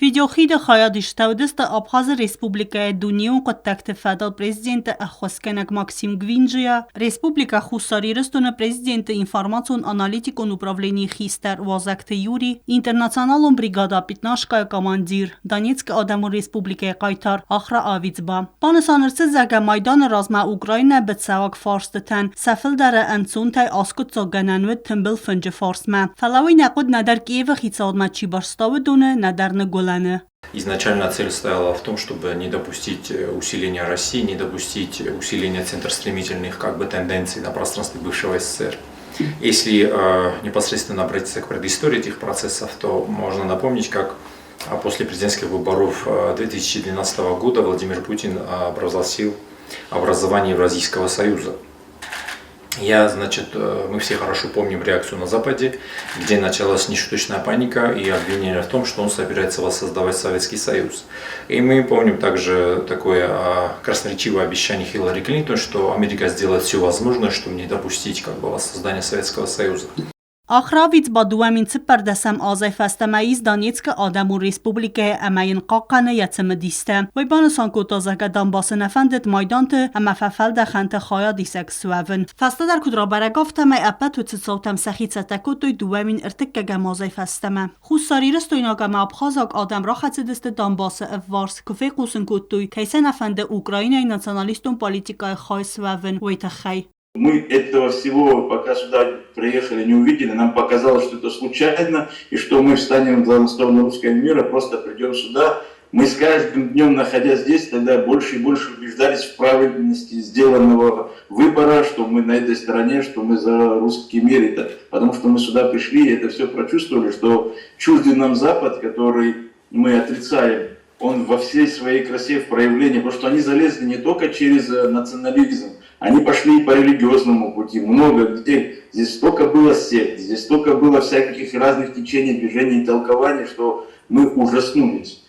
Videoxide xayadiştəvdəstə Abxaz Respublikaya Duniyon Qottaqtı Fədal Prezidenti Əxvaskenək Максим Гвинджия, Республика Хусарирстона Президента информацион аналитикон управление Хистер Вазакты Юри, Интернационалон бригада Питнашкая командир, Донецкая Адаму Республикая Қайтар, Ахра Авицба. Панасанырцы зәгә майданы разма Украина бітсәвак фарстытан, сәфіл дәрі әнсунтай аскут цоггананвет тымбыл фынжы фарсма. Фалавай нәқуд нәдәр Киевы хицалма чибарставы дуны нәдәрні Изначально цель стояла в том, чтобы не допустить усиления России, не допустить усиления центростремительных тенденций на пространстве бывшего СССР. Если непосредственно обратиться к предыстории этих процессов, то можно напомнить, как после президентских выборов 2012 года Владимир Путин провозгласил образование Евразийского союза. Мы все хорошо помним реакцию на Западе, где началась нешуточная паника и обвинение в том, что он собирается воссоздавать Советский Союз. И мы помним также такое красноречивое обещание Хиллари Клинтон, что Америка сделает все возможное, чтобы не допустить воссоздания Советского Союза. Ахравից բադուամին ծպարդասամ ազայֆաստամայից Դանիեցկը Ադամու Ռեսպուբլիկայի əməyin qaqqanı yatımıdistə. Վայբանըսան կոտազակա դամբասն əfəndet մայդանտը əməfəfəl dəxəntə xaya disək süəvin. Fəstədər kudrabarəqaf təməy əpət və цıцavtəm səxicə təkotdoy duamین ırtıqqəgəm azayfəstəmə. Xussarirës toynaqəmə Abxazaq Adam raxacidistə dambası əvvars küfey qusun kotdoy kəysən əfəndə Ukraynay nasionalistun politikay xay süəvin vəytəxəy. Мы этого всего, пока сюда приехали, не увидели. Нам показалось, что это случайно, и что мы встанем за сторону русского мира, просто придем сюда. Мы с каждым днем, находясь здесь, тогда больше и больше убеждались в правильности сделанного выбора, что мы на этой стороне, что мы за русский мир. Потому что мы сюда пришли и это все прочувствовали, что чуждый нам Запад, который мы отрицаем, он во всей своей красе в проявлении, потому что они залезли не только через национализм, они пошли и по религиозному пути, много где. Здесь столько было сект, здесь столько было всяких разных течений, движений, толкований, что мы ужаснулись.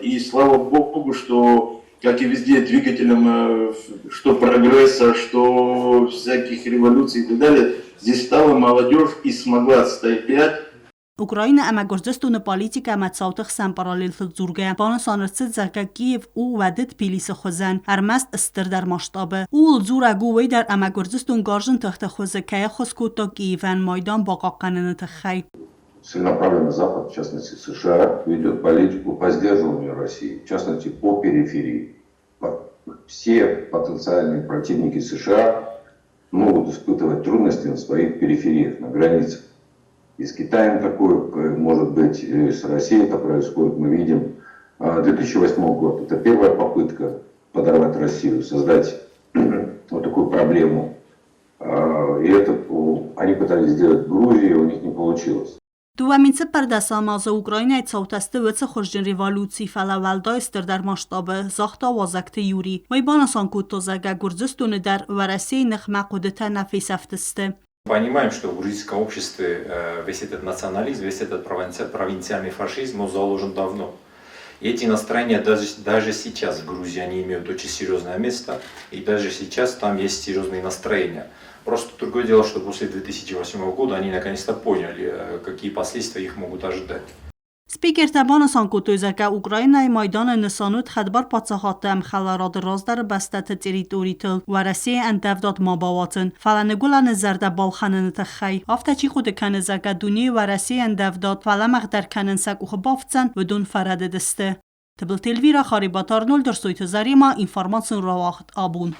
И слава Богу, что, как и везде, двигателем что прогресса, что всяких революций и так далее, здесь стала молодежь и смогла отстоять. Ukrayna əməkgördəstunu politika əmətsavtıq sən paralel zurgə. Banısanırçı zəqə Kiyev u vədid pilisi xözən. Ərməst istır der maştabı. U zura guvey der əməkgördəstun qarjın təxtə xözə kəyə xözkutda Kiyevən maydan baqaqqanını təxəy. Целенаправленно Запад, в частности США, ведет политику по сдерживанию России, в частности по периферии. Все потенциальные противники США могут испытывать трудности на своих перифериях, на границах. И с Китаем такое, может быть, и с Россией это происходит, мы видим. 2008 год – это первая попытка подорвать Россию, создать вот такую проблему. И это они пытались сделать в Грузии, у них не получилось. Դուամինցը պարդասամազը Ուկրաինայի ցավտաստը վեցը խորժին ռևոլյուցի ֆալավալդա ստր դար մասշտաբը զախտա վազակտը յուրի վայբանասան կուտոզագա գուրձստունը դար վարասի նխմակուդտա նաֆիսաֆտստը. Понимаем, что в грузинском обществе весь этот национализм, весь этот провинциальный фашизм, он заложен давно. И эти настроения даже сейчас в Грузии они имеют очень серьезное место, и даже сейчас там есть серьезные настроения. Просто другое дело, что после 2008 года они наконец-то поняли, какие последствия их могут ожидать. Спикер Табанасан Кутузака Украинай майданы нысанут хадбар пацахатам халарад раздар бастат территоритл вараси антавдат мабаватын фаланегулан зарда балханын тахай афтачи худ канзака дуни вараси антавдат фаламагдar канынсак ухбафцан بدون فرد دسته تبل تلویرا خاریباتار 0 در سویت زریما اینفارماسیون را وقت آبون